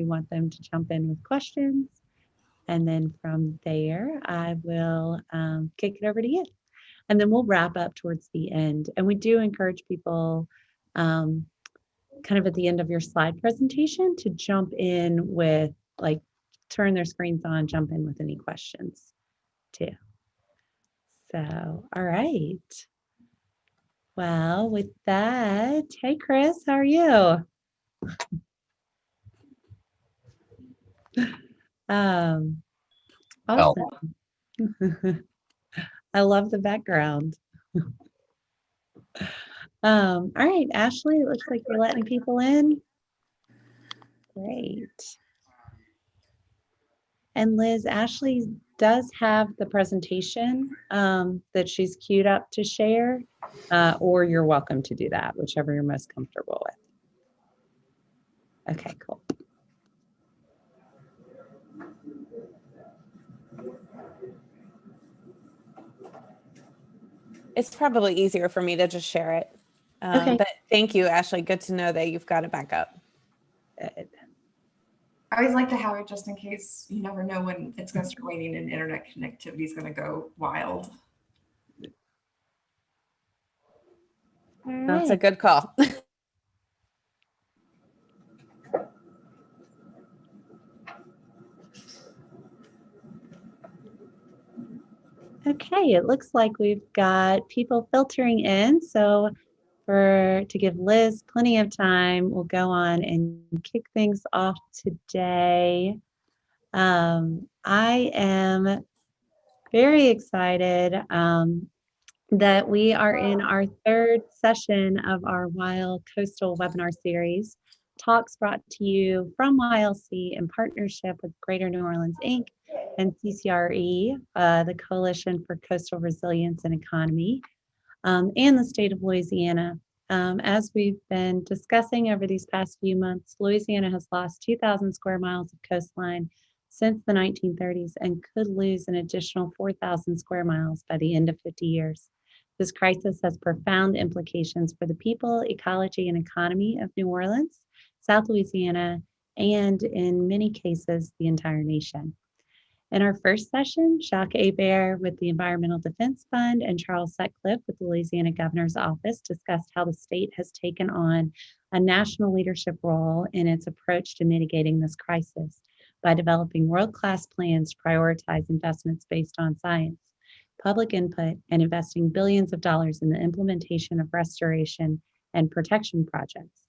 we want them to jump in with questions. And then from there, I will kick it over to you. And then we'll wrap up towards the end. And we do encourage people kind of at the end of your slide presentation to jump in with, like, turn their screens on, jump in with any questions too. So, all right. Well, with that, hey, Chris, how are you? Awesome. I love the background. All right, Ashley, it looks like you're letting people in. Great. And Liz, Ashley does have the presentation that she's queued up to share, or you're welcome to do that, whichever you're most comfortable with. Okay, cool. It's probably easier for me to just share it. Okay. But thank you, Ashley. Good to know that you've got it back up. Good. I always like to have it just in case. You never know when it's going to start raining and internet connectivity is going to go wild. That's a good call. Okay, it looks like we've got people filtering in. So to give Liz plenty of time, we'll go on and kick things off today. I am very excited that we are in our third session of our YLCoastal webinar series, talks brought to you from YLC in partnership with Greater New Orleans, Inc. and CCRE, the Coalition for Coastal Resilience and Economy, and the state of Louisiana. As we've been discussing over these past few months, Louisiana has lost 2,000 square miles of coastline since the 1930s and could lose an additional 4,000 square miles by the end of 50 years. This crisis has profound implications for the people, ecology, and economy of New Orleans, South Louisiana, and in many cases, the entire nation. In our first session, Jacques Hebert with the Environmental Defense Fund and Charles Sutcliffe with the Louisiana Governor's Office discussed how the state has taken on a national leadership role in its approach to mitigating this crisis by developing world-class plans to prioritize investments based on science, public input, and investing billions of dollars in the implementation of restoration and protection projects.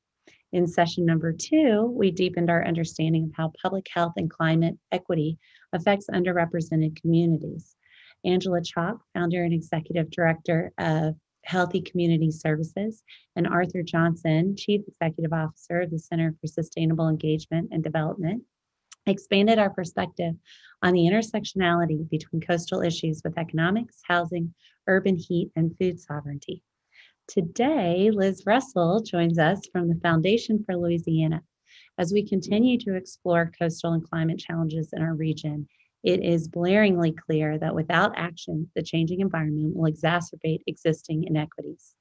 In session number 2, we deepened our understanding of how public health and climate equity affects underrepresented communities. Angela Chalk, founder and executive director of Healthy Community Services, and Arthur Johnson, chief executive officer of the Center for Sustainable Engagement and Development, expanded our perspective on the intersectionality between coastal issues with economics, housing, urban heat, and food sovereignty. Today, Liz Russell joins us from the Foundation for Louisiana. As we continue to explore coastal and climate challenges in our region, it is blaringly clear that without action, the changing environment will exacerbate existing inequities.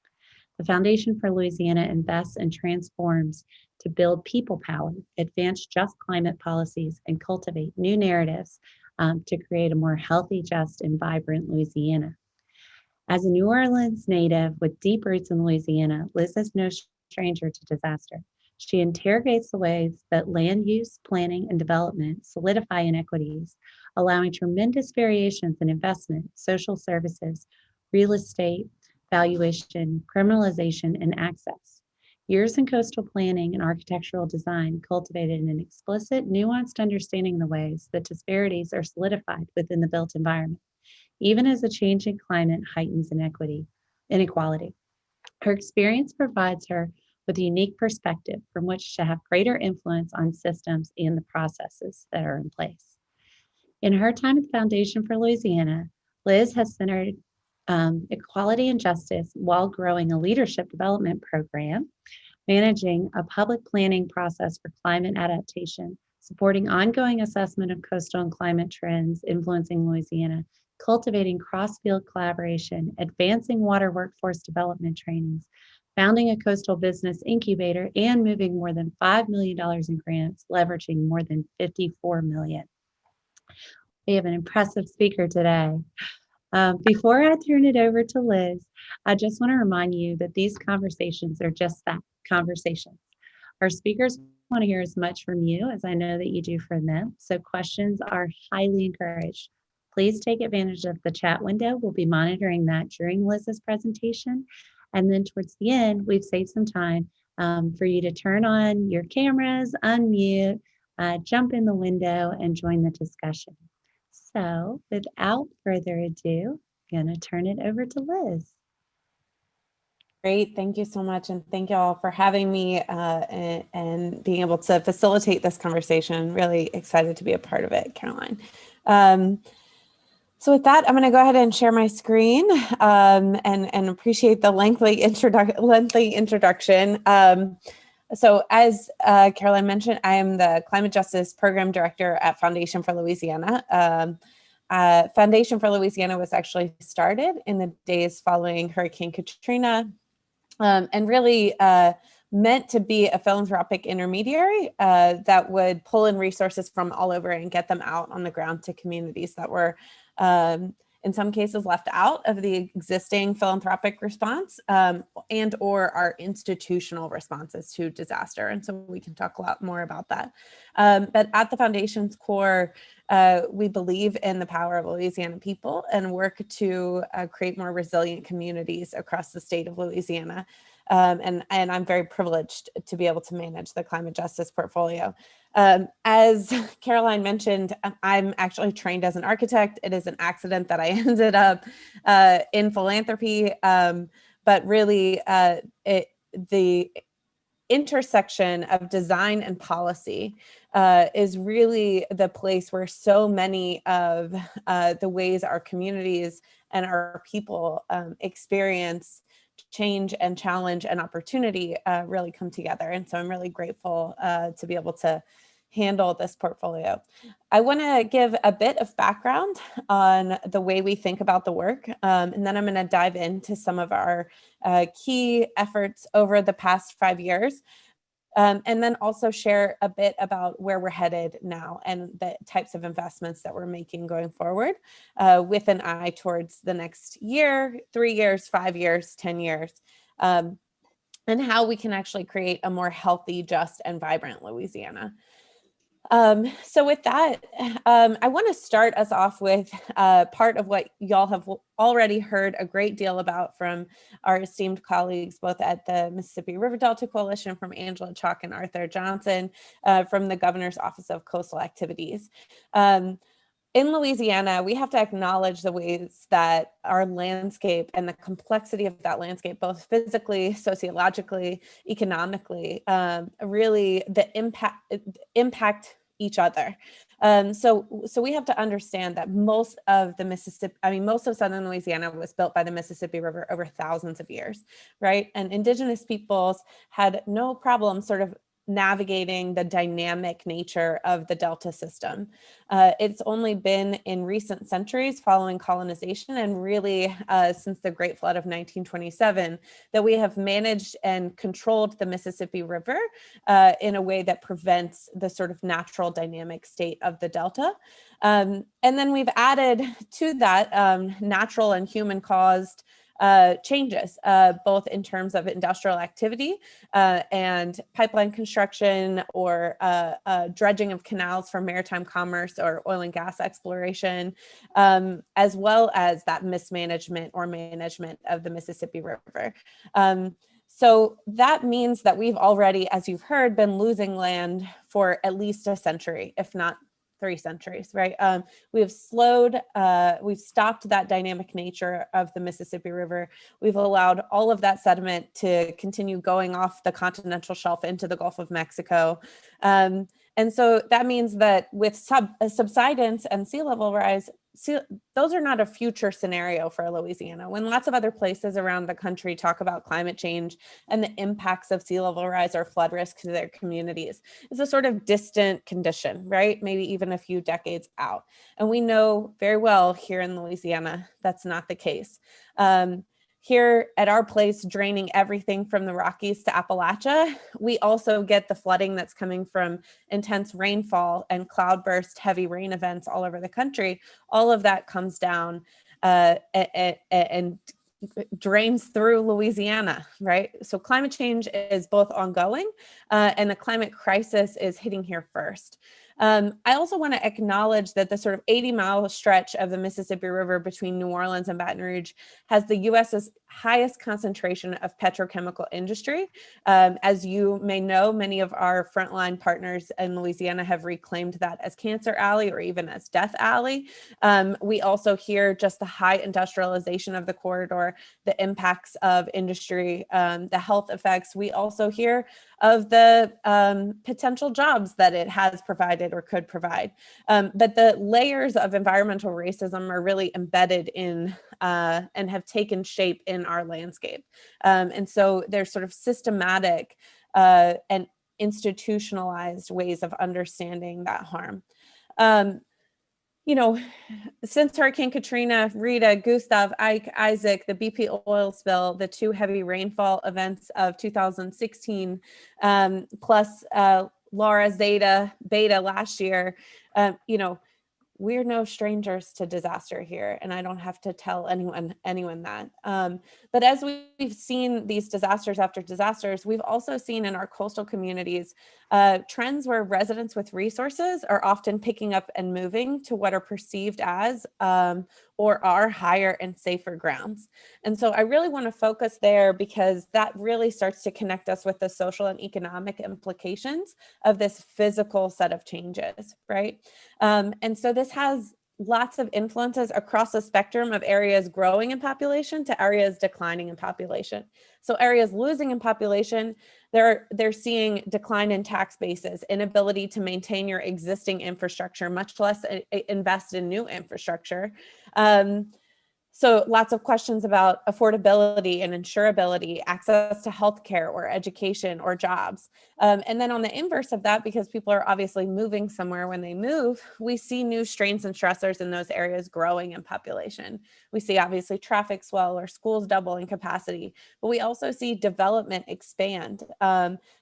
The Foundation for Louisiana invests and transforms to build people power, advance just climate policies, and cultivate new narratives to create a more healthy, just, and vibrant Louisiana. As a New Orleans native with deep roots in Louisiana, Liz is no stranger to disaster. She interrogates the ways that land use, planning, and development solidify inequities, allowing tremendous variations in investment, social services, real estate, valuation, criminalization, and access. Years in coastal planning and architectural design cultivated an explicit, nuanced understanding of the ways that disparities are solidified within the built environment, even as a changing climate heightens inequality. Her experience provides her with a unique perspective from which to have greater influence on systems and the processes that are in place. In her time at the Foundation for Louisiana, Liz has centered equality and justice while growing a leadership development program, managing a public planning process for climate adaptation, supporting ongoing assessment of coastal and climate trends influencing Louisiana, cultivating cross-field collaboration, advancing water workforce development trainings, founding a coastal business incubator, and moving more than $5 million in grants, leveraging more than $54 million. We have an impressive speaker today. Before I turn it over to Liz, I just want to remind you that these conversations are just that, conversations. Our speakers want to hear as much from you as I know that you do from them, so questions are highly encouraged. Please take advantage of the chat window. We'll be monitoring that during Liz's presentation. And then towards the end, we've saved some time for you to turn on your cameras, unmute, jump in the window, and join the discussion. So without further ado, I'm going to turn it over to Liz. Great. Thank you so much. And thank you all for having me and being able to facilitate this conversation. Really excited to be a part of it, Caroline. So with that, I'm going to go ahead and share my screen and appreciate the lengthy introduction. So as Caroline mentioned, I am the Climate Justice Program Director at Foundation for Louisiana. Foundation for Louisiana was actually started in the days following Hurricane Katrina and really meant to be a philanthropic intermediary that would pull in resources from all over and get them out on the ground to communities that were in some cases left out of the existing philanthropic response and or our institutional responses to disaster. And so we can talk a lot more about that. But at the Foundation's core, we believe in the power of Louisiana people and work to create more resilient communities across the state of Louisiana. And I'm very privileged to be able to manage the climate justice portfolio. As Caroline mentioned, I'm actually trained as an architect. It is an accident that I ended up in philanthropy, but really the intersection of design and policy is really the place where so many of the ways our communities and our people experience change and challenge and opportunity really come together. And so I'm really grateful to be able to handle this portfolio. I want to give a bit of background on the way we think about the work, and then I'm going to dive into some of our key efforts over the past 5 years, and then also share a bit about where we're headed now and the types of investments that we're making going forward with an eye towards the next year, 3 years, 5 years, 10 years, and how we can actually create a more healthy, just, and vibrant Louisiana. So with that, I want to start us off with part of what y'all have already heard a great deal about from our esteemed colleagues, both at the Mississippi River Delta Coalition, from Angela Chalk and Arthur Johnson, from the Governor's Office of Coastal Activities. In Louisiana, we have to acknowledge the ways that our landscape and the complexity of that landscape, both physically, sociologically, economically, really impact each other. So we have to understand that most of southern Louisiana was built by the Mississippi River over thousands of years, right? And indigenous peoples had no problem sort of navigating the dynamic nature of the Delta system. It's only been in recent centuries following colonization and really since the Great Flood of 1927 that we have managed and controlled the Mississippi River in a way that prevents the sort of natural dynamic state of the Delta. And then we've added to that natural and human caused changes, both in terms of industrial activity and pipeline construction or dredging of canals for maritime commerce or oil and gas exploration, as well as that mismanagement or management of the Mississippi River. So that means that we've already, as you've heard, been losing land for at least a century, if not 3 centuries, right? We've stopped that dynamic nature of the Mississippi River. We've allowed all of that sediment to continue going off the continental shelf into the Gulf of Mexico. And so that means that with subsidence and sea level rise, those are not a future scenario for Louisiana. When lots of other places around the country talk about climate change and the impacts of sea level rise or flood risk to their communities, it's a sort of distant condition, right? Maybe even a few decades out. And we know very well here in Louisiana, that's not the case. Here at our place, draining everything from the Rockies to Appalachia, we also get the flooding that's coming from intense rainfall and cloudburst, heavy rain events all over the country. All of that comes down and drains through Louisiana, right? So climate change is both ongoing and the climate crisis is hitting here first. I also want to acknowledge that the sort of 80-mile stretch of the Mississippi River between New Orleans and Baton Rouge has the US's highest concentration of petrochemical industry. As you may know, many of our frontline partners in Louisiana have reclaimed that as Cancer Alley or even as Death Alley. We also hear just the high industrialization of the corridor, the impacts of industry, the health effects. We also hear of the potential jobs that it has provided or could provide. But the layers of environmental racism are really embedded in and have taken shape in our landscape. And so there's sort of systematic and institutionalized ways of understanding that harm. You know, since Hurricane Katrina, Rita, Gustav, Ike, Isaac, the BP oil spill, the two heavy rainfall events of 2016, plus Laura, Zeta, Beta last year, you know, we're no strangers to disaster here, and I don't have to tell anyone that. But as we've seen these disasters after disasters, we've also seen in our coastal communities trends where residents with resources are often picking up and moving to what are perceived as or are higher and safer grounds. And so I really want to focus there because that really starts to connect us with the social and economic implications of this physical set of changes, right? And so this has lots of influences across the spectrum of areas growing in population to areas declining in population. So areas losing in population, they're seeing decline in tax bases, inability to maintain your existing infrastructure, much less invest in new infrastructure. So lots of questions about affordability and insurability, access to healthcare or education or jobs. And then on the inverse of that, because people are obviously moving somewhere when they move, we see new strains and stressors in those areas growing in population. We see obviously traffic swell or schools double in capacity, but we also see development expand,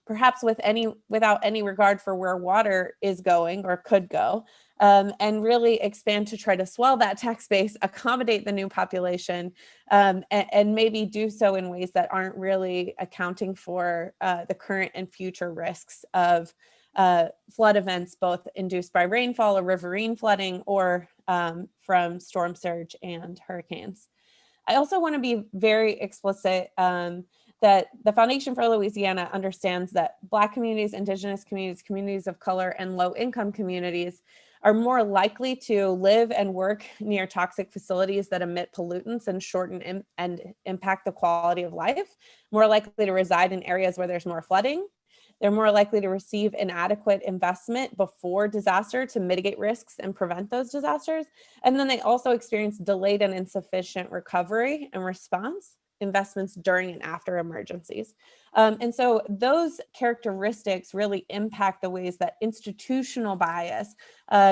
perhaps without any regard for where water is going or could go. And really expand to try to swell that tax base, accommodate the new population, and maybe do so in ways that aren't really accounting for the current and future risks of flood events, both induced by rainfall or riverine flooding or from storm surge and hurricanes. I also want to be very explicit that the Foundation for Louisiana understands that Black communities, Indigenous communities, communities of color, and low-income communities are more likely to live and work near toxic facilities that emit pollutants and shorten and impact the quality of life, more likely to reside in areas where there's more flooding. They're more likely to receive inadequate investment before disaster to mitigate risks and prevent those disasters. And then they also experience delayed and insufficient recovery and response investments during and after emergencies. And so those characteristics really impact the ways that institutional bias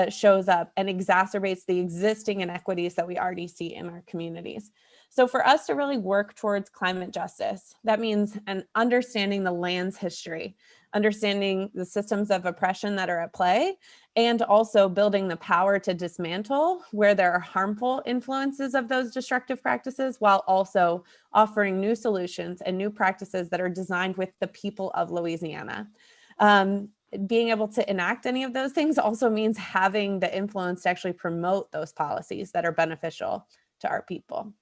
shows up and exacerbates the existing inequities that we already see in our communities. So for us to really work towards climate justice, that means understanding the land's history, understanding the systems of oppression that are at play, and also building the power to dismantle where there are harmful influences of those destructive practices, while also offering new solutions and new practices that are designed with the people of Louisiana. Being able to enact any of those things also means having the influence to actually promote those policies that are beneficial to our people.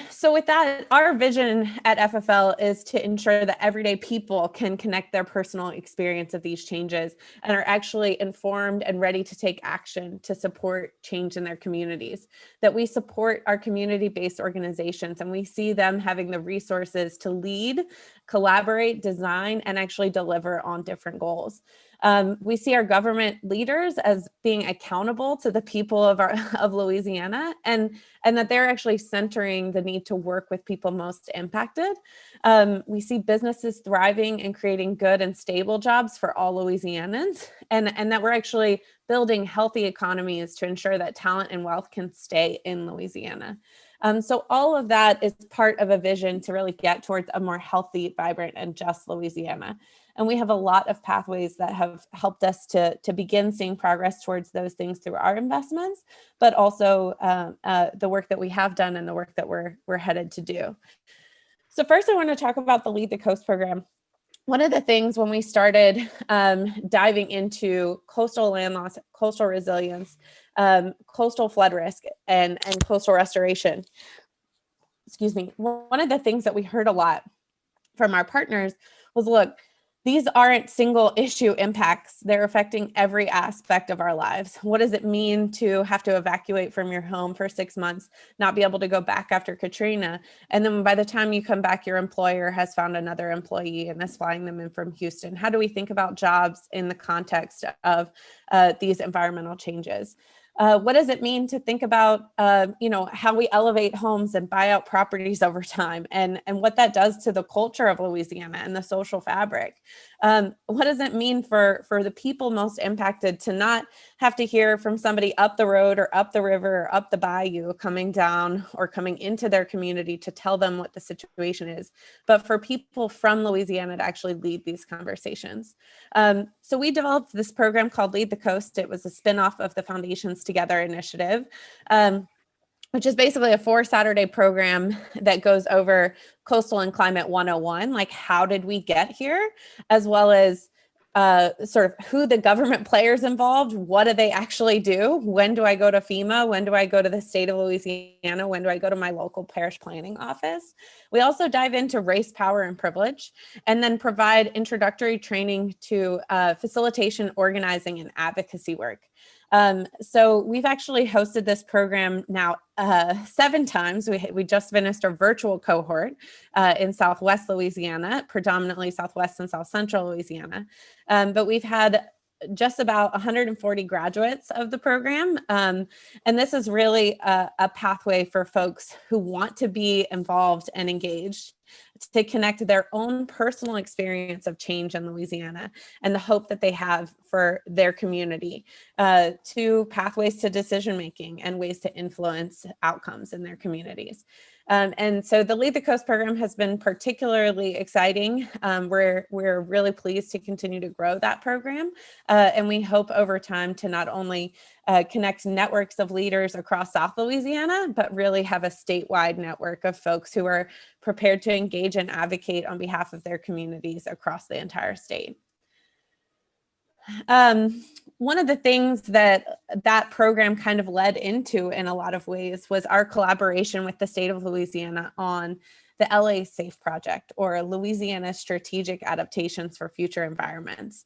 So with that, our vision at FFL is to ensure that everyday people can connect their personal experience of these changes and are actually informed and ready to take action to support change in their communities, that we support our community-based organizations and we see them having the resources to lead, collaborate, design, and actually deliver on different goals. We see our government leaders as being accountable to the people of Louisiana and that they're actually centering the need to work with people most impacted. We see businesses thriving and creating good and stable jobs for all Louisianans, and that we're actually building healthy economies to ensure that talent and wealth can stay in Louisiana. So all of that is part of a vision to really get towards a more healthy, vibrant, and just Louisiana. And we have a lot of pathways that have helped us to begin seeing progress towards those things through our investments, but also the work that we have done and the work that we're headed to do. So first, I want to talk about the Lead the Coast program. One of the things when we started diving into coastal land loss, coastal resilience, coastal flood risk, and coastal restoration, excuse me, one of the things that we heard a lot from our partners was, look, these aren't single issue impacts. They're affecting every aspect of our lives. What does it mean to have to evacuate from your home for 6 months, not be able to go back after Katrina? And then by the time you come back, your employer has found another employee and is flying them in from Houston. How do we think about jobs in the context of these environmental changes? What does it mean to think about, how we elevate homes and buy out properties over time, and what that does to the culture of Louisiana and the social fabric? What does it mean for the people most impacted to not have to hear from somebody up the road or up the river or up the bayou coming down or coming into their community to tell them what the situation is, but for people from Louisiana to actually lead these conversations? So we developed this program called Lead the Coast. It was a spinoff of the Foundations Together initiative, which is basically a 4-Saturday program that goes over Coastal and Climate 101, like how did we get here, as well as sort of who the government players involved, what do they actually do, when do I go to FEMA, when do I go to the state of Louisiana, when do I go to my local parish planning office. We also dive into race, power, and privilege, and then provide introductory training to facilitation, organizing, and advocacy work. So we've actually hosted this program now 7 times. We just finished a virtual cohort in Southwest Louisiana, predominantly Southwest and South Central Louisiana. But we've had just about 140 graduates of the program. And this is really a pathway for folks who want to be involved and engaged to connect their own personal experience of change in Louisiana and the hope that they have for their community to pathways to decision-making and ways to influence outcomes in their communities. And so the Lead the Coast program has been particularly exciting. We're really pleased to continue to grow that program. And we hope over time to not only connect networks of leaders across South Louisiana, but really have a statewide network of folks who are prepared to engage and advocate on behalf of their communities across the entire state. One of the things that program kind of led into in a lot of ways was our collaboration with the state of Louisiana on the LA Safe Project, or Louisiana Strategic Adaptations for Future Environments.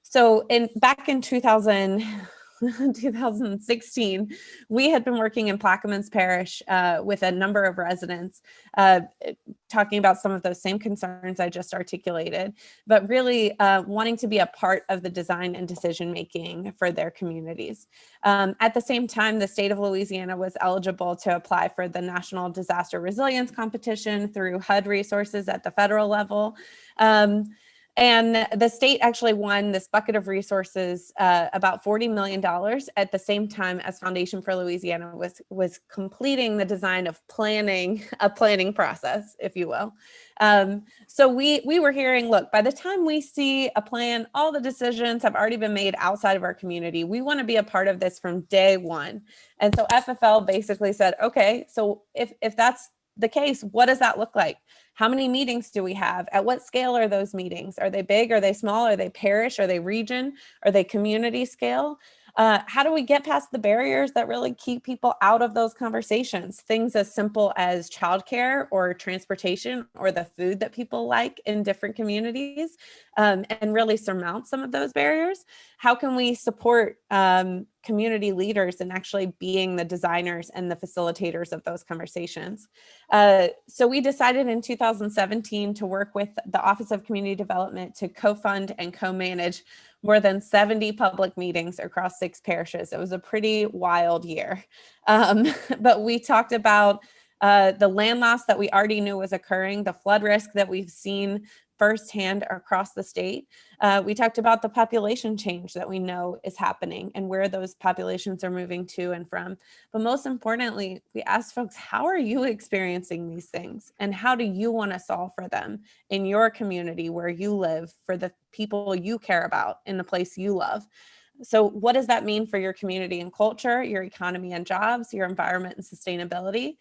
So back in 2016, we had been working in Plaquemines Parish with a number of residents, talking about some of those same concerns I just articulated, but really wanting to be a part of the design and decision-making for their communities. At the same time, the state of Louisiana was eligible to apply for the National Disaster Resilience Competition through HUD resources at the federal level. And the state actually won this bucket of resources, about $40 million, at the same time as Foundation for Louisiana was completing the design of a planning process, if you will. So we were hearing, look, by the time we see a plan, all the decisions have already been made outside of our community. We want to be a part of this from day one. And so FFL basically said, okay, so if that's the case, what does that look like? How many meetings do we have? At what scale are those meetings? Are they big? Are they small? Are they parish? Are they region? Are they community scale? How do we get past the barriers that really keep people out of those conversations? Things as simple as childcare or transportation or the food that people like in different communities, and really surmount some of those barriers. How can we support community leaders in actually being the designers and the facilitators of those conversations? So we decided in 2017 to work with the Office of Community Development to co-fund and co-manage more than 70 public meetings across 6 parishes. It was a pretty wild year. But we talked about the land loss that we already knew was occurring, the flood risk that we've seen firsthand across the state. We talked about the population change that we know is happening and where those populations are moving to and from. But most importantly, we asked folks, how are you experiencing these things? And how do you want to solve for them in your community where you live, for the people you care about in the place you love? So what does that mean for your community and culture, your economy and jobs, your environment and sustainability?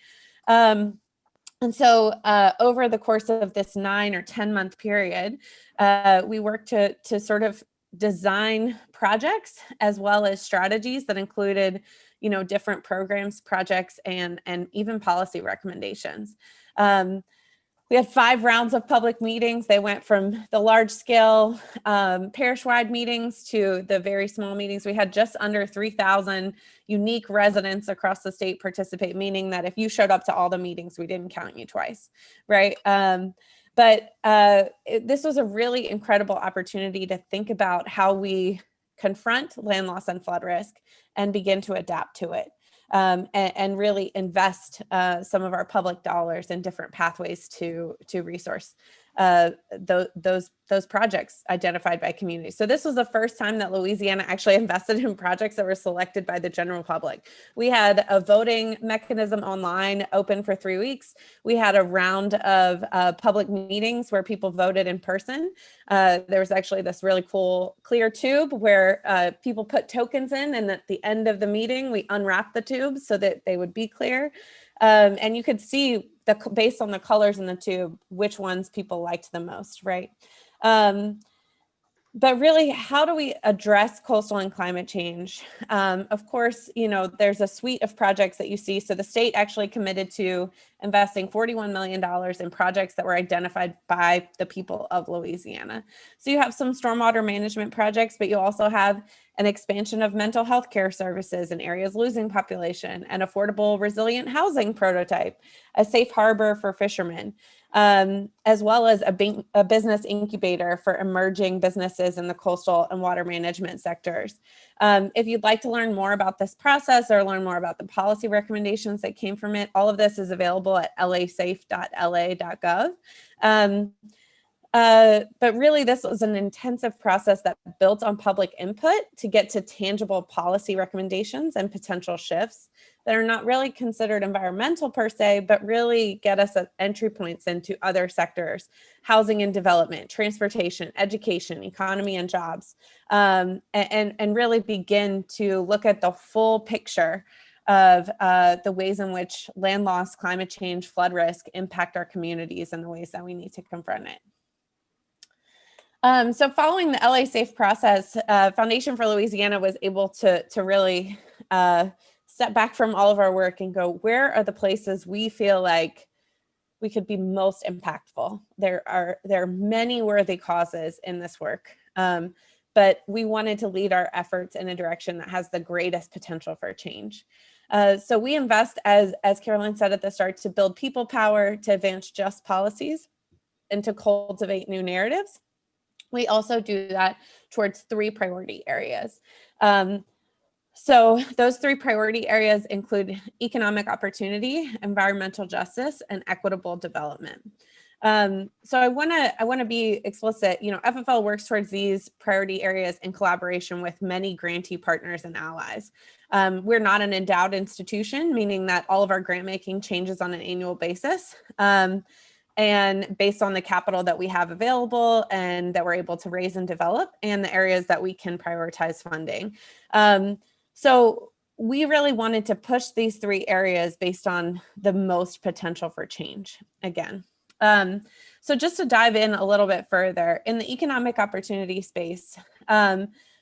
And so over the course of this 9 or 10 month period, we worked to sort of design projects as well as strategies that included, different programs, projects, and even policy recommendations. We had 5 rounds of public meetings. They went from the large scale parish-wide meetings to the very small meetings. We had just under 3,000 unique residents across the state participate, meaning that if you showed up to all the meetings, we didn't count you twice, right? This was a really incredible opportunity to think about how we confront land loss and flood risk and begin to adapt to it. And really invest some of our public dollars in different pathways to resource those projects identified by communities. So this was the first time that Louisiana actually invested in projects that were selected by the general public. We had a voting mechanism online open for 3 weeks. We had a round of public meetings where people voted in person. There was actually this really cool clear tube where people put tokens in, and at the end of the meeting, we unwrapped the tubes so that they would be clear. And you could see based on the colors in the tube, which ones people liked the most, right? But really, how do we address coastal and climate change? Of course, there's a suite of projects that you see. So the state actually committed to investing $41 million in projects that were identified by the people of Louisiana. So you have some stormwater management projects, but you also have an expansion of mental health care services in areas losing population, an affordable resilient housing prototype, a safe harbor for fishermen, as well as a business incubator for emerging businesses in the coastal and water management sectors. If you'd like to learn more about this process or learn more about the policy recommendations that came from it, all of this is available at lasafe.la.gov. But really, this was an intensive process that built on public input to get to tangible policy recommendations and potential shifts that are not really considered environmental per se, but really get us at entry points into other sectors: housing and development, transportation, education, economy and jobs, and really begin to look at the full picture of the ways in which land loss, climate change, flood risk impact our communities and the ways that we need to confront it. So following the LA Safe process, Foundation for Louisiana was able to really step back from all of our work and go, where are the places we feel like we could be most impactful? There are many worthy causes in this work, but we wanted to lead our efforts in a direction that has the greatest potential for change. So we invest, as Caroline said at the start, to build people power, to advance just policies, and to cultivate new narratives. We also do that towards 3 priority areas. So those 3 priority areas include economic opportunity, environmental justice, and equitable development. So I want to be explicit. FFL works towards these priority areas in collaboration with many grantee partners and allies. We're not an endowed institution, meaning that all of our grant making changes on an annual basis. And based on the capital that we have available and that we're able to raise and develop, and the areas that we can prioritize funding. So we really wanted to push these 3 areas based on the most potential for change again. So just to dive in a little bit further, in the economic opportunity space,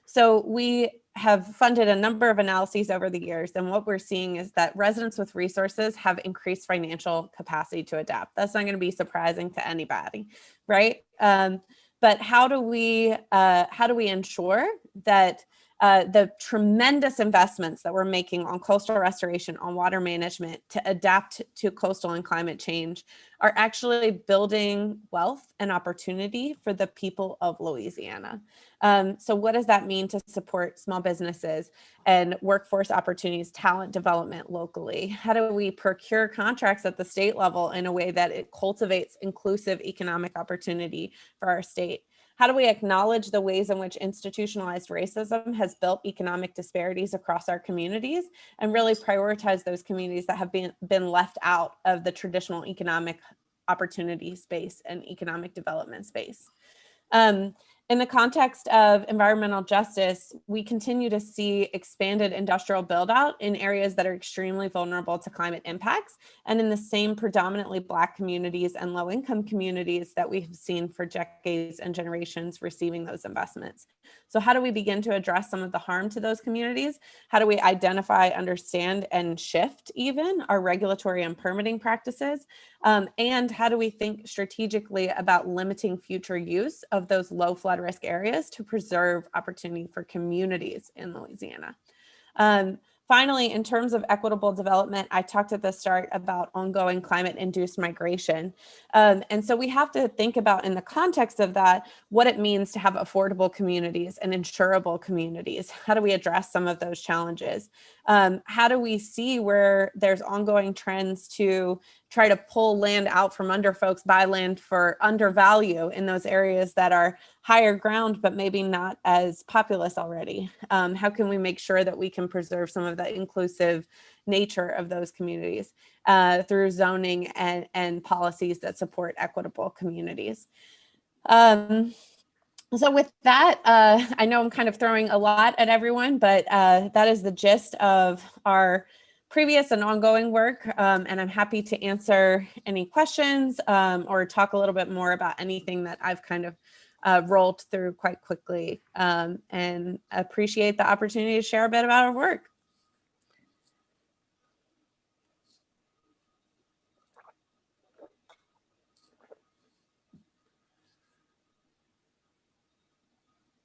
so we have funded a number of analyses over the years, and what we're seeing is that residents with resources have increased financial capacity to adapt. That's not going to be surprising to anybody, right? But how do we ensure that the tremendous investments that we're making on coastal restoration, on water management to adapt to coastal and climate change are actually building wealth and opportunity for the people of Louisiana. So what does that mean to support small businesses and workforce opportunities, talent development locally? How do we procure contracts at the state level in a way that it cultivates inclusive economic opportunity for our state? How do we acknowledge the ways in which institutionalized racism has built economic disparities across our communities and really prioritize those communities that have been left out of the traditional economic opportunity space and economic development space? In the context of environmental justice, we continue to see expanded industrial build out in areas that are extremely vulnerable to climate impacts, and in the same predominantly Black communities and low income communities that we've seen for decades and generations receiving those investments. So how do we begin to address some of the harm to those communities? How do we identify, understand, and shift even our regulatory and permitting practices? And how do we think strategically about limiting future use of those low flood risk areas to preserve opportunity for communities in Louisiana? Finally, in terms of equitable development, I talked at the start about ongoing climate-induced migration. And so we have to think about, in the context of that, what it means to have affordable communities and insurable communities. How do we address some of those challenges? How do we see where there's ongoing trends to try to pull land out from under folks, buy land for undervalue in those areas that are higher ground, but maybe not as populous already? How can we make sure that we can preserve some of the inclusive nature of those communities through zoning and policies that support equitable communities? So with that, I know I'm kind of throwing a lot at everyone, but that is the gist of our previous and ongoing work. And I'm happy to answer any questions or talk a little bit more about anything that I've kind of rolled through quite quickly, and appreciate the opportunity to share a bit about our work.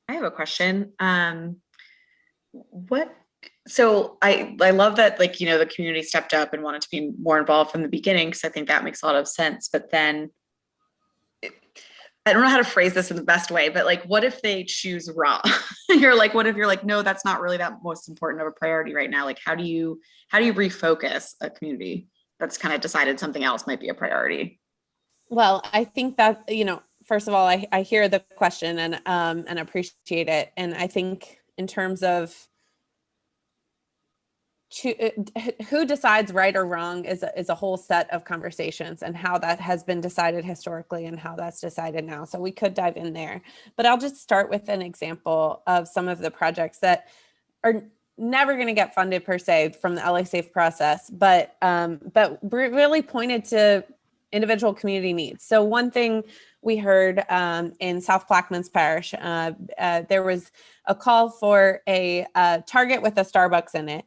I have a question. So I love that, like, you know, the community stepped up and wanted to be more involved from the beginning, because I think that makes a lot of sense. But then I don't know how to phrase this in the best way, but like, what if they choose wrong? What if you're like, no, that's not really that most important of a priority right now? Like, how do you refocus a community that's kind of decided something else might be a priority? Well, I think that, you know, first of all, I hear the question and appreciate it. And I think in terms of who decides right or wrong is a whole set of conversations, and how that has been decided historically and how that's decided now. So we could dive in there, but I'll just start with an example of some of the projects that are never going to get funded per se from the LA Safe process, but really pointed to individual community needs. So one thing we heard in South Plaquemines Parish, there was a call for a Target with a Starbucks in it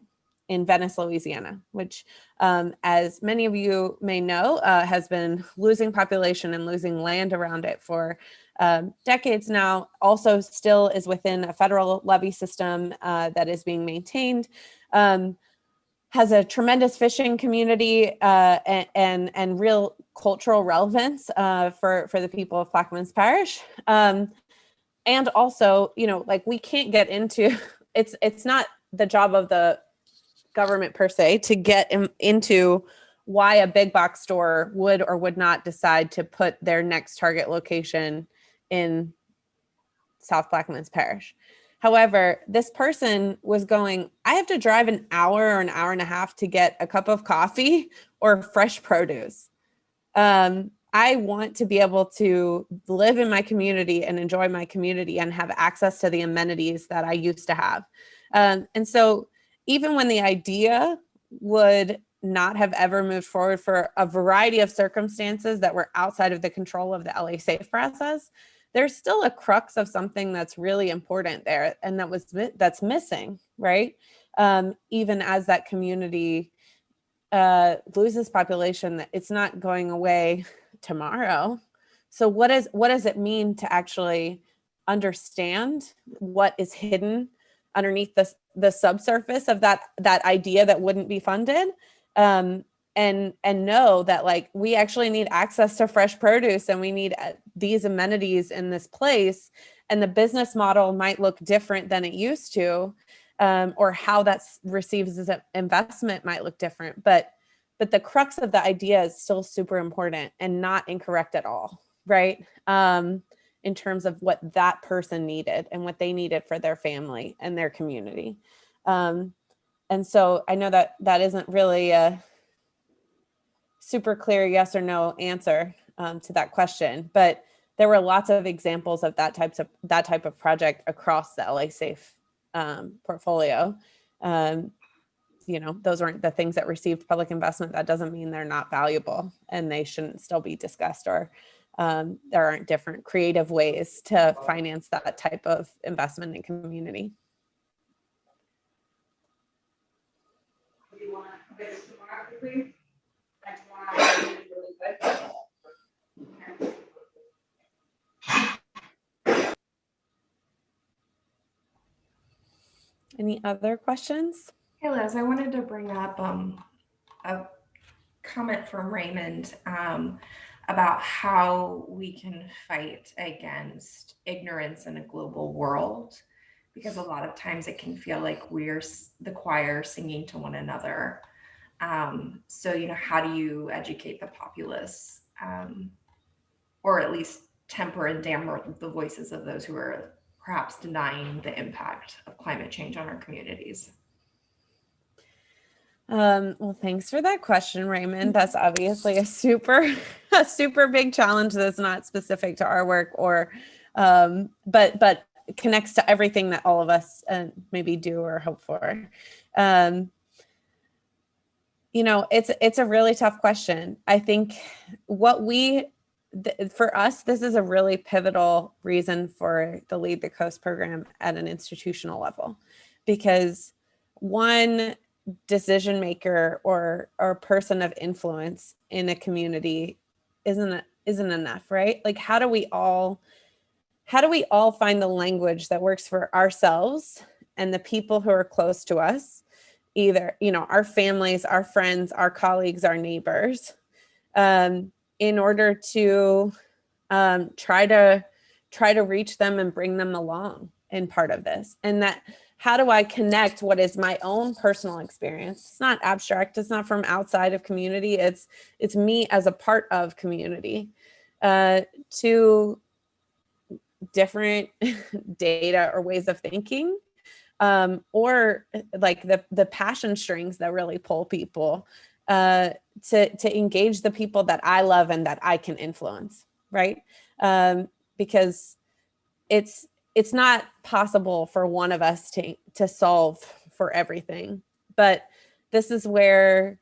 in Venice, Louisiana, which, as many of you may know, has been losing population and losing land around it for decades now. Also still is within a federal levee system that is being maintained. Has a tremendous fishing community and real cultural relevance for the people of Plaquemines Parish. And also, you know, like, we can't get into, it's not the job of the government per se to get into why a big box store would or would not decide to put their next Target location in South Plaquemines Parish. However, this person was going, I have to drive an hour or an hour and a half to get a cup of coffee or fresh produce. I want to be able to live in my community and enjoy my community and have access to the amenities that I used to have. And so even when the idea would not have ever moved forward for a variety of circumstances that were outside of the control of the LA Safe process, there's still a crux of something that's really important there, and that's missing, right? Even as that community loses population, it's not going away tomorrow. So what does it mean to actually understand what is hidden underneath the subsurface of that idea that wouldn't be funded, and know that like we actually need access to fresh produce and we need these amenities in this place, and the business model might look different than it used to, or how that's received as an investment might look different, but the crux of the idea is still super important and not incorrect at all, right? In terms of what that person needed and what they needed for their family and their community. And so I know that isn't really a super clear yes or no answer to that question, but there were lots of examples of that type of project across the LA Safe portfolio. Those weren't the things that received public investment. That doesn't mean they're not valuable and they shouldn't still be discussed, or there aren't different creative ways to finance that type of investment in community. Any other questions? Hey Liz, I wanted to bring up a comment from Raymond about how we can fight against ignorance in a global world, because a lot of times it can feel like we're the choir singing to one another. So, how do you educate the populace, or at least temper and damper the voices of those who are perhaps denying the impact of climate change on our communities? Well, thanks for that question, Raymond. That's obviously a super big challenge that's not specific to our work, or but connects to everything that all of us maybe do or hope for. It's a really tough question. I think for us, this is a really pivotal reason for the Lead the Coast program at an institutional level, because one decision maker or person of influence in a community isn't enough, right? Like, how do we all find the language that works for ourselves and the people who are close to us, either, our families, our friends, our colleagues, our neighbors, in order to try to reach them and bring them along in part of this. And that, how do I connect what is my own personal experience? It's not abstract. It's not from outside of community. It's me as a part of community, to different data or ways of thinking, or like the passion strings that really pull people to engage the people that I love and that I can influence, right? Because it's not possible for one of us to solve for everything. But this is where,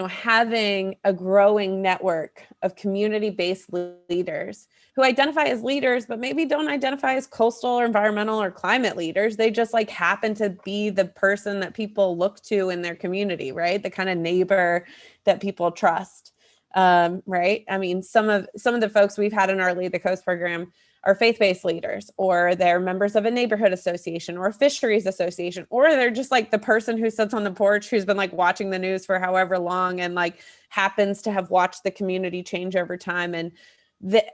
having a growing network of community-based leaders who identify as leaders, but maybe don't identify as coastal or environmental or climate leaders. They just like happen to be the person that people look to in their community, right? The kind of neighbor that people trust, right? I mean, some of the folks we've had in our Lead the Coast program are faith-based leaders, or they're members of a neighborhood association or a fisheries association, or they're just like the person who sits on the porch who's been like watching the news for however long and like happens to have watched the community change over time. And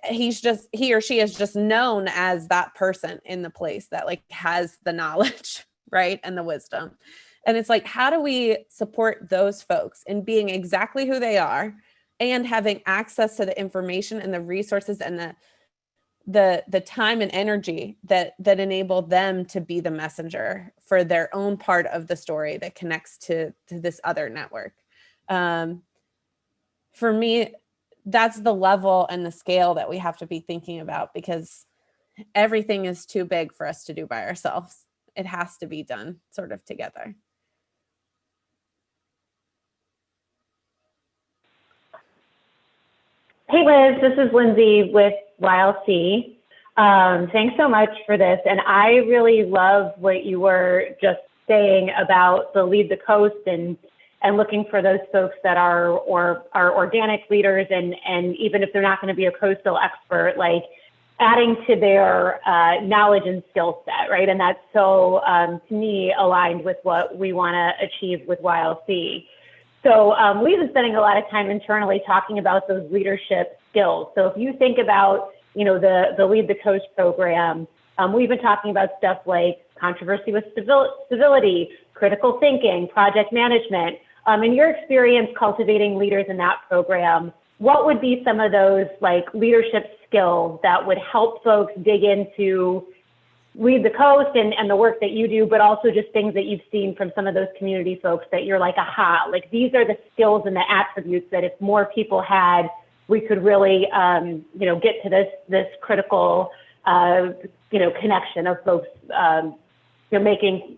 he or she is just known as that person in the place that like has the knowledge, right? And the wisdom. And it's like, how do we support those folks in being exactly who they are and having access to the information and the resources and the time and energy that enable them to be the messenger for their own part of the story that connects to this other network. For me, that's the level and the scale that we have to be thinking about, because everything is too big for us to do by ourselves. It has to be done sort of together. Hey Liz, this is Lindsay with YLC. Thanks so much for this. And I really love what you were just saying about the Lead the Coast and looking for those folks that are organic leaders, and even if they're not going to be a coastal expert, like adding to their knowledge and skill set, right? And that's so, to me, aligned with what we want to achieve with YLC. So we've been spending a lot of time internally talking about those leadership skills. So if you think about, the Lead the Coast program, we've been talking about stuff like controversy with civility, critical thinking, project management. In your experience cultivating leaders in that program, what would be some of those like leadership skills that would help folks dig into Lead the Coast and the work that you do, but also just things that you've seen from some of those community folks that you're like, aha, like these are the skills and the attributes that if more people had, we could really, get to this critical, connection of folks, making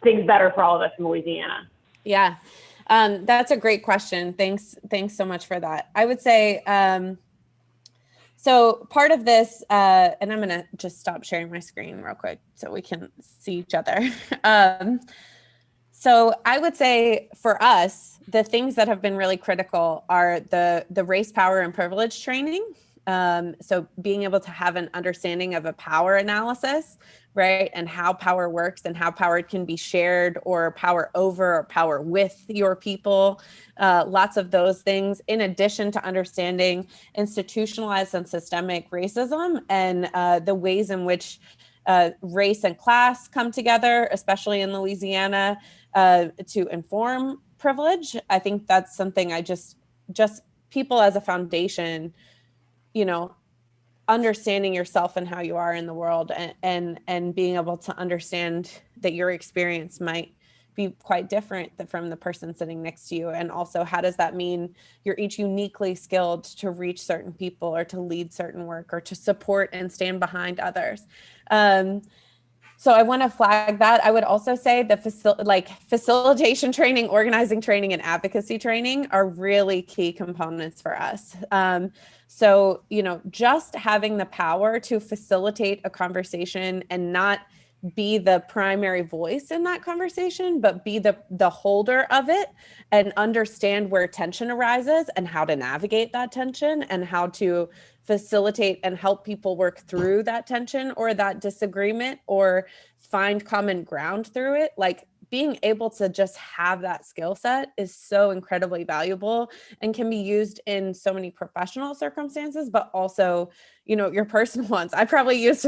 things better for all of us in Louisiana. Yeah. That's a great question. Thanks so much for that. I would say, so part of this, and I'm going to just stop sharing my screen real quick so we can see each other. So I would say for us, the things that have been really critical are the race, power, and privilege training. So being able to have an understanding of a power analysis, right? And how power works and how power can be shared or power over or power with your people. Lots of those things, in addition to understanding institutionalized and systemic racism and the ways in which race and class come together, especially in Louisiana, to inform privilege. I think that's something I just people as a foundation, understanding yourself and how you are in the world and being able to understand that your experience might be quite different from the person sitting next to you. And also, how does that mean you're each uniquely skilled to reach certain people or to lead certain work or to support and stand behind others? So I want to flag that. I would also say the facilitation training, organizing training, and advocacy training are really key components for us. So, just having the power to facilitate a conversation and not be the primary voice in that conversation, but be the holder of it and understand where tension arises and how to navigate that tension and how to facilitate and help people work through that tension or that disagreement or find common ground through it. Like being able to just have that skill set is so incredibly valuable and can be used in so many professional circumstances, but also, your personal ones. I probably use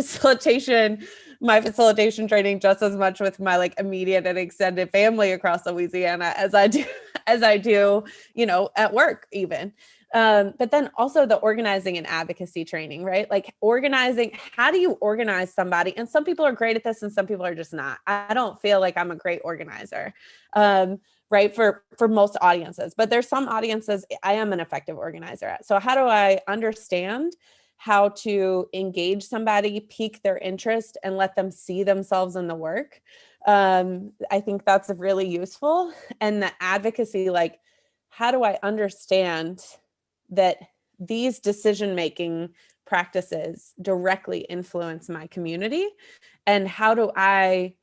my facilitation training just as much with my immediate and extended family across Louisiana as I do, at work even. But then also the organizing and advocacy training, right? Like organizing, how do you organize somebody? And some people are great at this and some people are just not. I don't feel like I'm a great organizer, right? For most audiences, but there's some audiences I am an effective organizer at. So how do I understand how to engage somebody, pique their interest, and let them see themselves in the work? I think that's really useful. And the advocacy, how do I understand that these decision-making practices directly influence my community? And how do I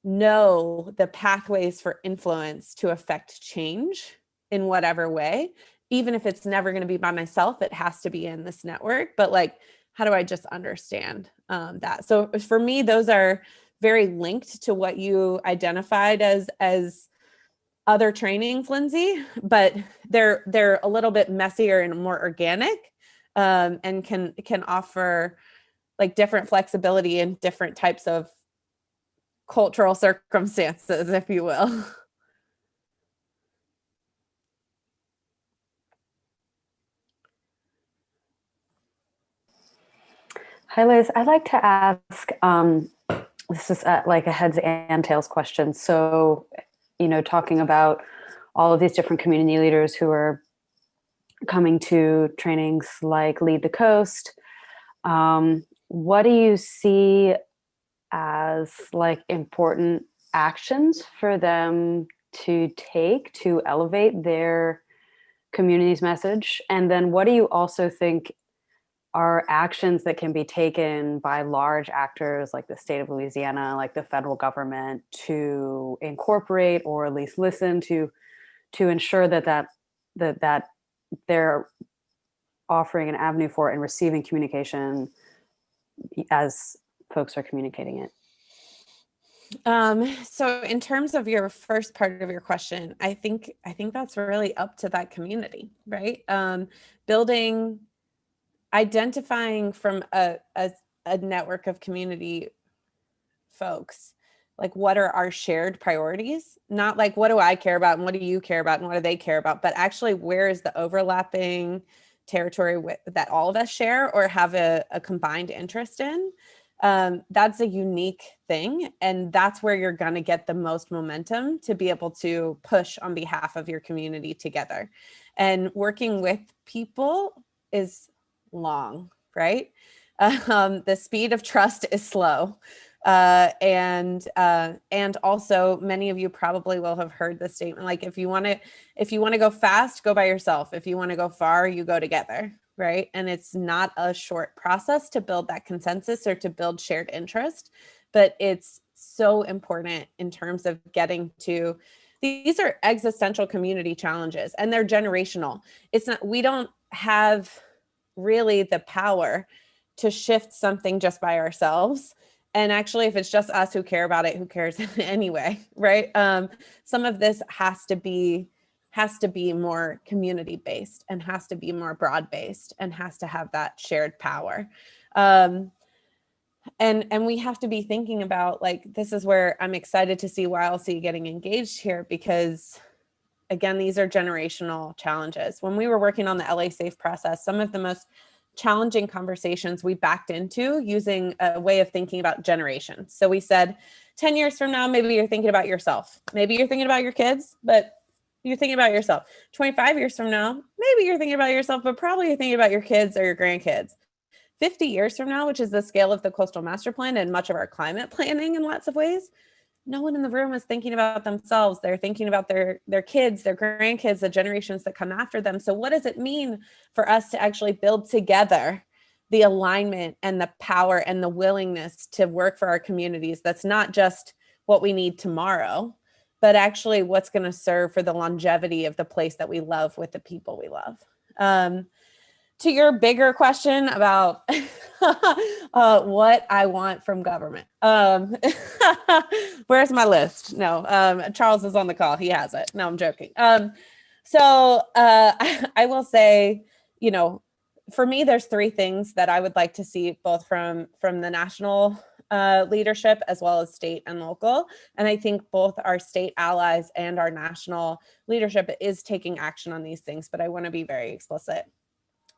know the pathways for influence to affect change in whatever way? Even if it's never going to be by myself, it has to be in this network. But how do I just understand that? So for me, those are very linked to what you identified as other trainings, Lindsay, but they're a little bit messier and more organic, and can offer different flexibility in different types of cultural circumstances, if you will. Hi, Liz. I'd like to ask, this is a heads and tails question. So, talking about all of these different community leaders who are coming to trainings like Lead the Coast, what do you see as important actions for them to take to elevate their community's message? And then what do you also think are actions that can be taken by large actors like the state of Louisiana, like the federal government, to incorporate or at least listen to ensure that they're offering an avenue for and receiving communication as folks are communicating it? So in terms of your first part of your question, I think that's really up to that community, right? Identifying from a network of community folks, like what are our shared priorities? Not like what do I care about and what do you care about and what do they care about, but actually where is the overlapping territory that all of us share or have a combined interest in? That's a unique thing. And that's where you're going to get the most momentum to be able to push on behalf of your community together. And working with people is long, right? The speed of trust is slow. And also many of you probably will have heard the statement, like, if you want to go fast, go by yourself. If you want to go far, you go together. Right. And it's not a short process to build that consensus or to build shared interest, but it's so important in terms of getting to, these are existential community challenges and they're generational. We don't have really the power to shift something just by ourselves. And actually, if it's just us who care about it, who cares anyway, right? Some of this has to be more community-based and has to be more broad-based and has to have that shared power. And we have to be thinking about, like, this is where I'm excited to see YLC getting engaged here, because again, these are generational challenges. When we were working on the LA Safe process, some of the most challenging conversations we backed into using a way of thinking about generations. So we said, 10 years from now, maybe you're thinking about yourself. Maybe you're thinking about your kids, but you're thinking about yourself. 25 years from now, maybe you're thinking about yourself, but probably you're thinking about your kids or your grandkids. 50 years from now, which is the scale of the Coastal Master Plan and much of our climate planning in lots of ways, no one in the room is thinking about themselves. They're thinking about their kids, their grandkids, the generations that come after them. So what does it mean for us to actually build together the alignment and the power and the willingness to work for our communities? That's not just what we need tomorrow, but actually what's going to serve for the longevity of the place that we love with the people we love. To your bigger question about what I want from government. Where's my list? No, Charles is on the call. He has it. No, I'm joking. So I will say, for me, there's three things that I would like to see, both from the national leadership as well as state and local. And I think both our state allies and our national leadership is taking action on these things, but I want to be very explicit.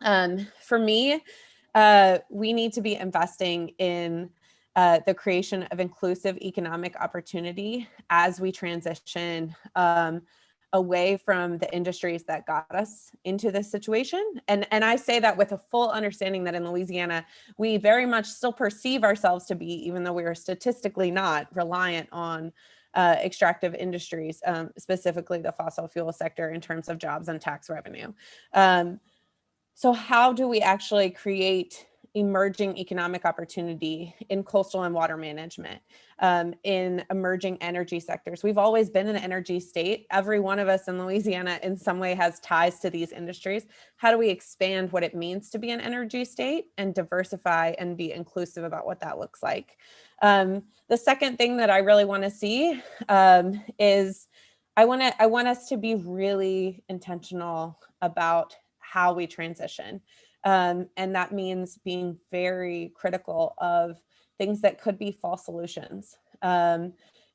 For me, we need to be investing in the creation of inclusive economic opportunity as we transition away from the industries that got us into this situation. And I say that with a full understanding that in Louisiana, we very much still perceive ourselves to be, even though we are statistically not, reliant on extractive industries, specifically the fossil fuel sector in terms of jobs and tax revenue. So how do we actually create emerging economic opportunity in coastal and water management, in emerging energy sectors? We've always been an energy state. Every one of us in Louisiana in some way has ties to these industries. How do we expand what it means to be an energy state and diversify and be inclusive about what that looks like? The second thing that I really want to see is I want us to be really intentional about how we transition. And that means being very critical of things that could be false solutions.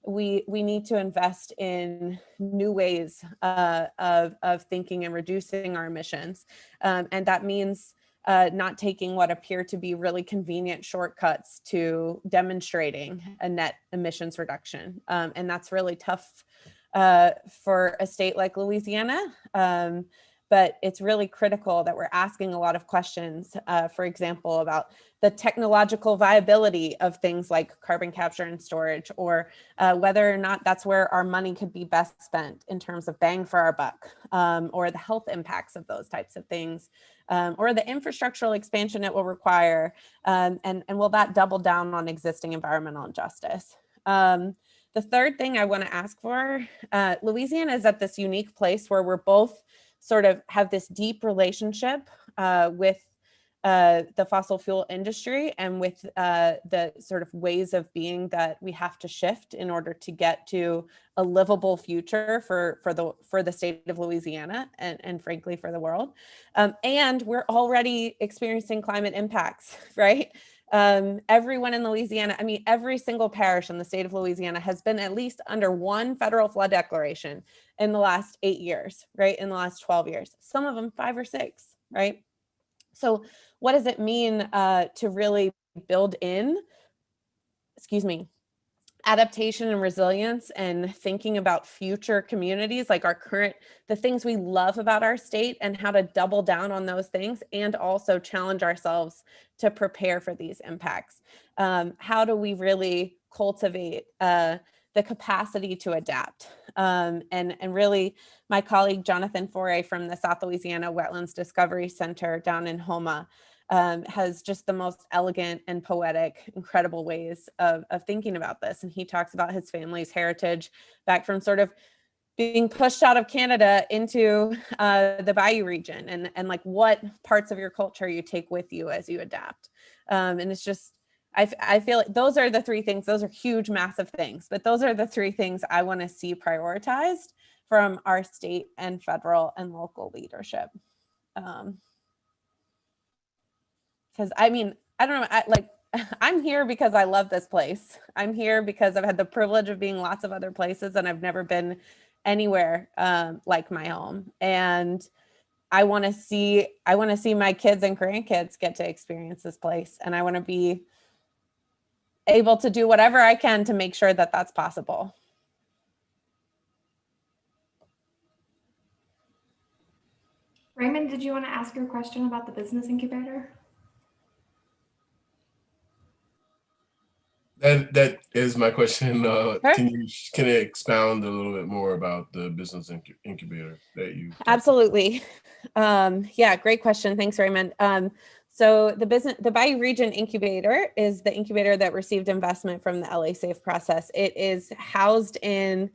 We need to invest in new ways of thinking and reducing our emissions. And that means not taking what appear to be really convenient shortcuts to demonstrating a net emissions reduction. And that's really tough for a state like Louisiana. But it's really critical that we're asking a lot of questions, for example, about the technological viability of things like carbon capture and storage, or whether or not that's where our money could be best spent in terms of bang for our buck, or the health impacts of those types of things, or the infrastructural expansion it will require, and will that double down on existing environmental injustice? The third thing I want to ask for, Louisiana is at this unique place where we're both sort of have this deep relationship with the fossil fuel industry and with the sort of ways of being that we have to shift in order to get to a livable future for the state of Louisiana and frankly for the world. And we're already experiencing climate impacts, right? Everyone in Louisiana, I mean, every single parish in the state of Louisiana has been at least under one federal flood declaration in the last 8 years, right? In the last 12 years, some of them 5 or 6, right? So what does it mean to really build in, adaptation and resilience and thinking about future communities, like the things we love about our state and how to double down on those things and also challenge ourselves to prepare for these impacts? How do we really cultivate the capacity to adapt? And really, my colleague Jonathan Foray from the South Louisiana Wetlands Discovery Center down in Homa has just the most elegant and poetic, incredible ways of thinking about this. And he talks about his family's heritage back from sort of being pushed out of Canada into the Bayou region and like what parts of your culture you take with you as you adapt. And it's just, I feel like those are the 3 things. Those are huge, massive things, but those are the 3 things I want to see prioritized from our state and federal and local leadership. Because I mean, I don't know, I'm here because I love this place. I'm here because I've had the privilege of being lots of other places and I've never been anywhere like my home. And I want to see my kids and grandkids get to experience this place. And I want to be able to do whatever I can to make sure that that's possible. Raymond, did you want to ask your question about the business incubator? That is my question. Sure. Can you expound a little bit more about the business incubator that you? Absolutely. Yeah, great question. Thanks, Raymond. So the Bayou Region Incubator is the incubator that received investment from the LA Safe process. It is housed in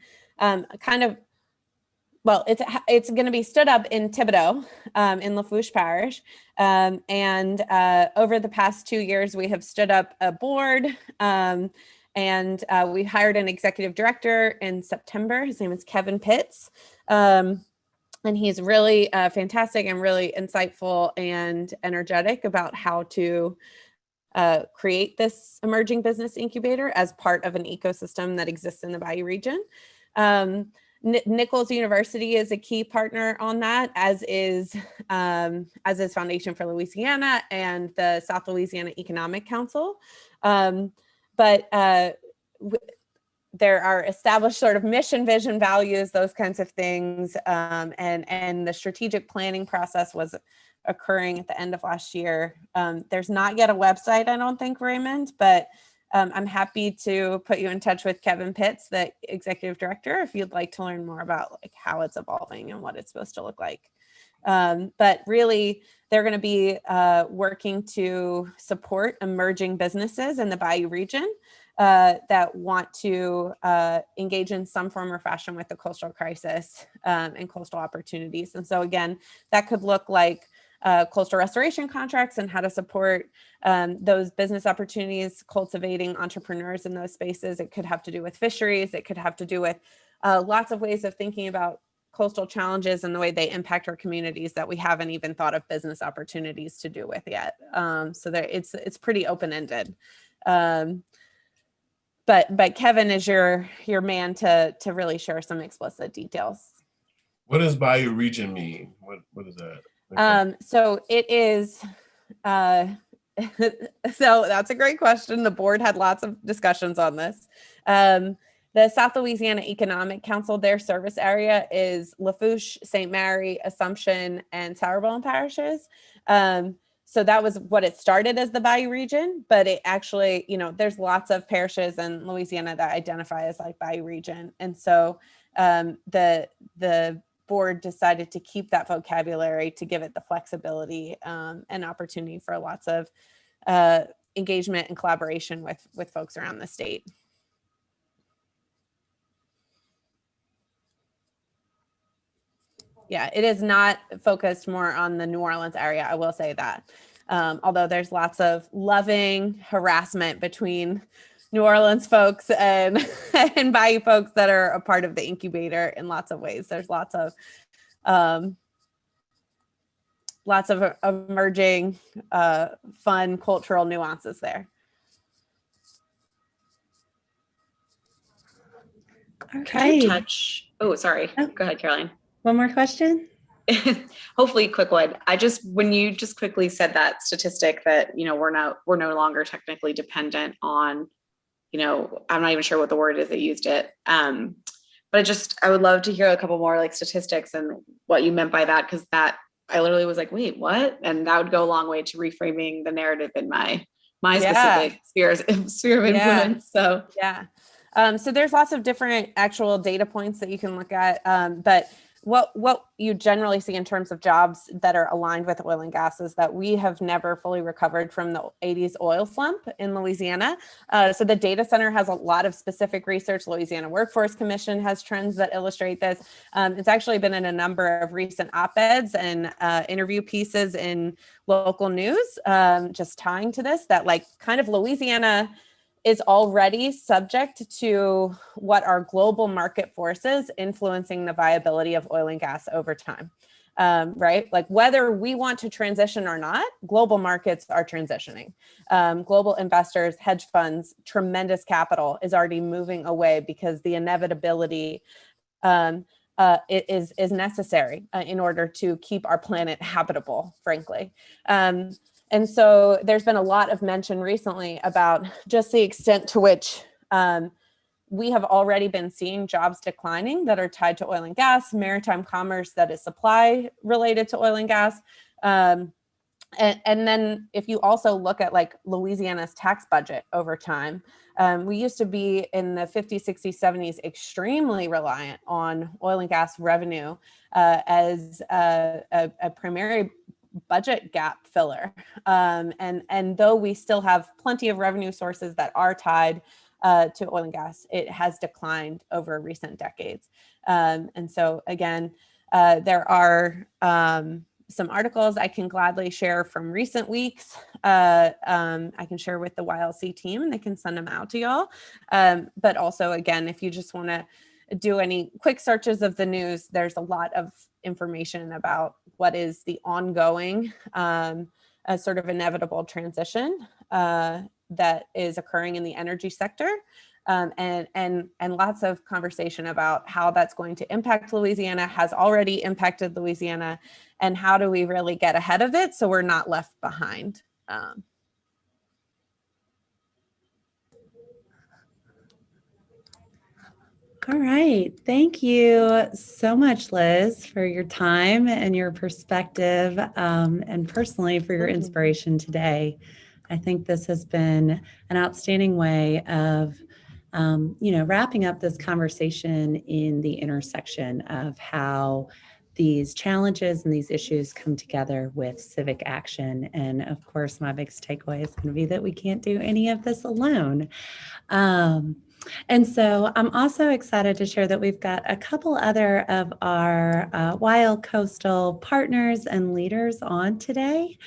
it's going to be stood up in Thibodaux, in Lafourche Parish. And over the past 2 years, we have stood up a board and we hired an executive director in September. His name is Kevin Pitts. And he's really fantastic and really insightful and energetic about how to create this emerging business incubator as part of an ecosystem that exists in the Bayou region. Nichols University is a key partner on that, as is Foundation for Louisiana and the South Louisiana Economic Council. There are established sort of mission, vision, values, those kinds of things. And the strategic planning process was occurring at the end of last year. There's not yet a website, I don't think, Raymond, but I'm happy to put you in touch with Kevin Pitts, the executive director, if you'd like to learn more about like how it's evolving and what it's supposed to look like. But really, they're going to be working to support emerging businesses in the Bayou region that want to engage in some form or fashion with the coastal crisis and coastal opportunities. And so again, that could look like coastal restoration contracts and how to support those business opportunities, cultivating entrepreneurs in those spaces. It could have to do with fisheries. It could have to do with lots of ways of thinking about coastal challenges and the way they impact our communities that we haven't even thought of business opportunities to do with yet. So it's pretty open-ended. But Kevin is your man to really share some explicit details. What does Bayou region mean? What is that? So it is, so that's a great question. The board had lots of discussions on this. The South Louisiana Economic Council, their service area is Lafourche, St. Mary, Assumption, and Sourbourne parishes. So that was what it started as the Bayou region, but it actually, there's lots of parishes in Louisiana that identify as like Bayou region. And so the board decided to keep that vocabulary to give it the flexibility and opportunity for lots of engagement and collaboration with folks around the state. Yeah, it is not focused more on the New Orleans area, I will say that. Although there's lots of loving harassment between New Orleans folks and and Bayou folks that are a part of the incubator in lots of ways. There's lots of emerging fun cultural nuances there. All Could you right. touch? Oh, sorry. Oh. Go ahead, Caroline. One more question? Hopefully a quick one. When you just quickly said that statistic that, we're no longer technically dependent on, I'm not even sure what the word is that used it. But I would love to hear a couple more like statistics and what you meant by that. Cause that I literally was like, wait, what? And that would go a long way to reframing the narrative in my specific sphere of influence. So yeah. So there's lots of different actual data points that you can look at. But what you generally see in terms of jobs that are aligned with oil and gas is that we have never fully recovered from the 80s oil slump in Louisiana. So the data center has a lot of specific research. Louisiana Workforce Commission has trends that illustrate this. It's actually been in a number of recent op-eds and interview pieces in local news, just tying to this, that like kind of Louisiana is already subject to what are global market forces influencing the viability of oil and gas over time, right? Like whether we want to transition or not, global markets are transitioning. Global investors, hedge funds, tremendous capital is already moving away because the inevitability is necessary in order to keep our planet habitable, frankly. And so there's been a lot of mention recently about just the extent to which we have already been seeing jobs declining that are tied to oil and gas, maritime commerce that is supply related to oil and gas. And then if you also look at like Louisiana's tax budget over time, we used to be in the 50s, 60s, 70s, extremely reliant on oil and gas revenue as a primary budget gap filler. And though we still have plenty of revenue sources that are tied to oil and gas, it has declined over recent decades. And so again, there are some articles I can gladly share from recent weeks. I can share with the YLC team and they can send them out to y'all. But also, again, if you just want to do any quick searches of the news, there's a lot of information about what is the ongoing sort of inevitable transition that is occurring in the energy sector, and lots of conversation about how that's going to impact Louisiana, has already impacted Louisiana, and how do we really get ahead of it so we're not left behind. All right. Thank you so much, Liz, for your time and your perspective, and personally for your inspiration today. I think this has been an outstanding way of, wrapping up this conversation in the intersection of how these challenges and these issues come together with civic action. And of course, my biggest takeaway is going to be that we can't do any of this alone. And so I'm also excited to share that we've got a couple other of our YLCoastal partners and leaders on today.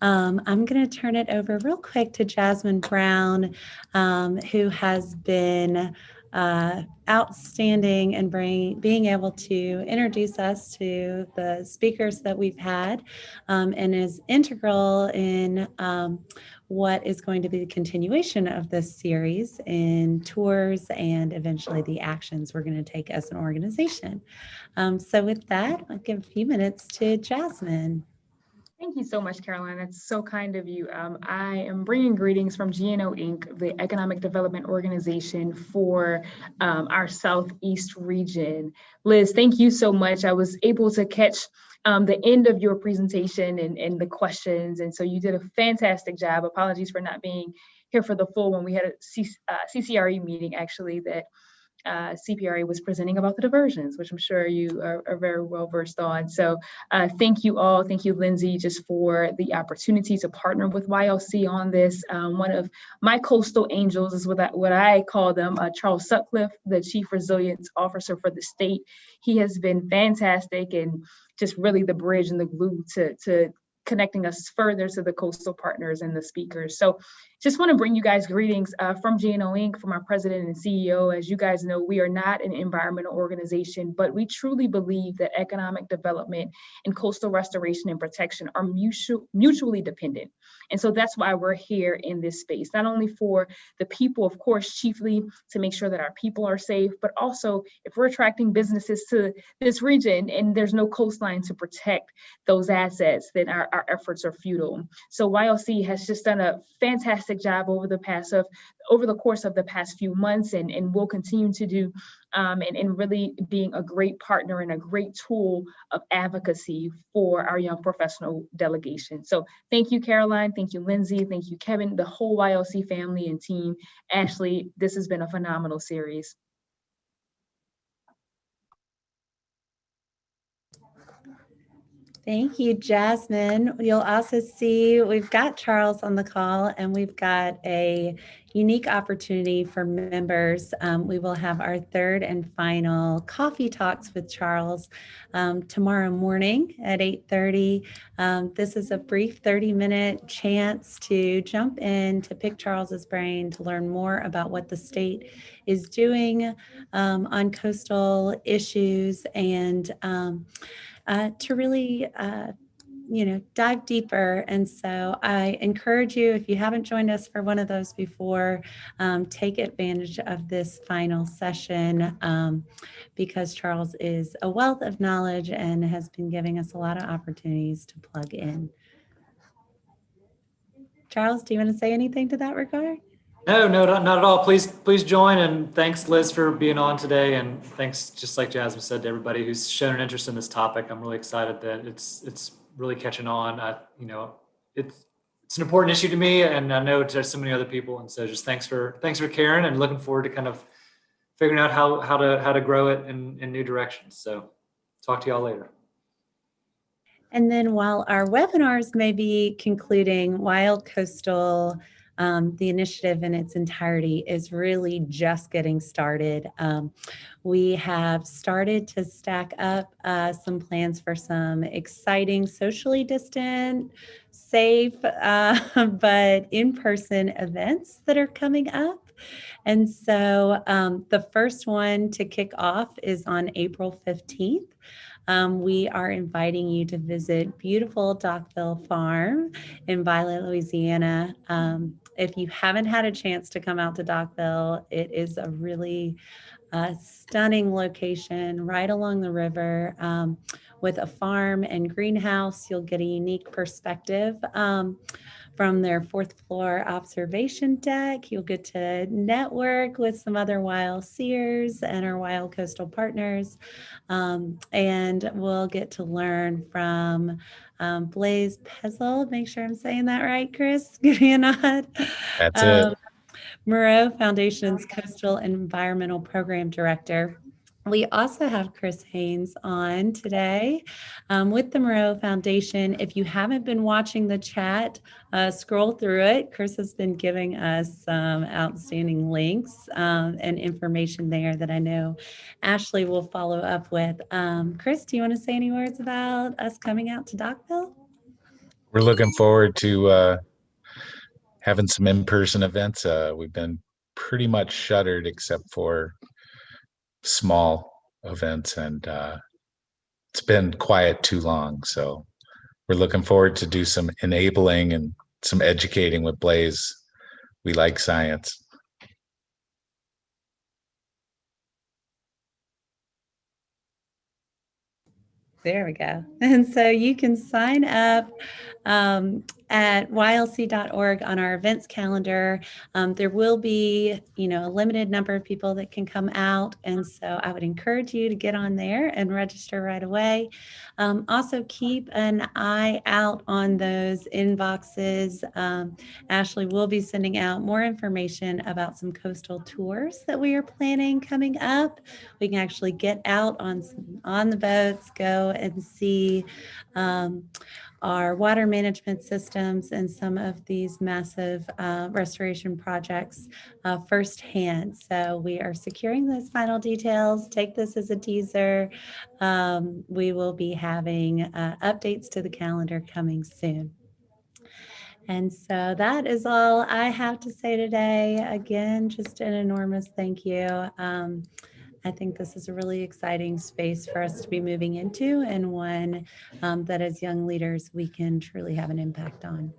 I'm going to turn it over real quick to Jasmine Brown, who has been outstanding and being able to introduce us to the speakers that we've had, and is integral in what is going to be the continuation of this series in tours and eventually the actions we're going to take as an organization. So with that, I'll give a few minutes to Jasmine. Thank you so much, Caroline. That's so kind of you. I am bringing greetings from GNO Inc., the Economic Development Organization for our Southeast region. Liz, thank you so much. I was able to catch the end of your presentation and the questions, and so you did a fantastic job. Apologies for not being here for the full one. We had a CCRE meeting, actually, that CPRE was presenting about the diversions, which I'm sure you are very well versed on. So thank you all. Thank you, Lindsay, just for the opportunity to partner with YLC on this. One of my coastal angels is what I call them, Charles Sutcliffe, the Chief Resilience Officer for the state. He has been fantastic and just really the bridge and the glue to connecting us further to the coastal partners and the speakers. So just want to bring you guys greetings from GNO Inc., from our president and CEO. As you guys know, we are not an environmental organization, but we truly believe that economic development and coastal restoration and protection are mutually dependent. And so that's why we're here in this space, not only for the people, of course, chiefly to make sure that our people are safe, but also if we're attracting businesses to this region and there's no coastline to protect those assets, then our efforts are futile. So YLC has just done a fantastic job over the course of the past few months, and will continue to do, and really being a great partner and a great tool of advocacy for our young professional delegation. So thank you, Caroline. Thank you, Lindsay. Thank you, Kevin, the whole YLC family and team. Ashley, this has been a phenomenal series. Thank you, Jasmine. You'll also see we've got Charles on the call, and we've got a unique opportunity for members. We will have our third and final coffee talks with Charles tomorrow morning at 8:30. This is a brief 30-minute chance to jump in, to pick Charles's brain, to learn more about what the state is doing on coastal issues, and to really, dive deeper. And so I encourage you, if you haven't joined us for one of those before, take advantage of this final session because Charles is a wealth of knowledge and has been giving us a lot of opportunities to plug in. Charles, do you want to say anything to that regard? No, not at all. Please join, and thanks, Liz, for being on today, and thanks, just like Jasmine said, to everybody who's shown an interest in this topic. I'm really excited that it's really catching on. It's an important issue to me, and I know to so many other people, and so just thanks for caring, and looking forward to kind of figuring out how to grow it in new directions. So talk to y'all later. And then while our webinars may be concluding, YLCoastal, the initiative in its entirety is really just getting started. We have started to stack up some plans for some exciting, socially distant, safe, but in-person events that are coming up. And so the first one to kick off is on April 15th. We are inviting you to visit beautiful Dockville Farm in Violet, Louisiana. If you haven't had a chance to come out to Dockville, it is a really stunning location right along the river with a farm and greenhouse. You'll get a unique perspective from their fourth floor observation deck. You'll get to network with some other YLCers and our YLCoastal partners. And we'll get to learn from Blaze Pezel. Make sure I'm saying that right, Chris. Give me a nod. That's it. Moreau Foundation's Coastal Environmental Program Director. We also have Chris Haynes on today with the Moreau Foundation. If you haven't been watching the chat, scroll through it. Chris has been giving us some outstanding links and information there that I know Ashley will follow up with. Chris, do you want to say any words about us coming out to Dockville? We're looking forward to having some in-person events. We've been pretty much shuttered except for small events, and it's been quiet too long. So we're looking forward to do some enabling and some educating with Blaze. We like science. There we go. And so you can sign up at ylc.org on our events calendar. There will be, a limited number of people that can come out. And so I would encourage you to get on there and register right away. Also keep an eye out on those inboxes. Ashley will be sending out more information about some coastal tours that we are planning coming up. We can actually get out on the boats, go and see our water management systems and some of these massive restoration projects firsthand. So we are securing those final details. Take this as a teaser. We will be having updates to the calendar coming soon. And so that is all I have to say today. Again, just an enormous thank you. I think this is a really exciting space for us to be moving into, and one that as young leaders we can truly have an impact on.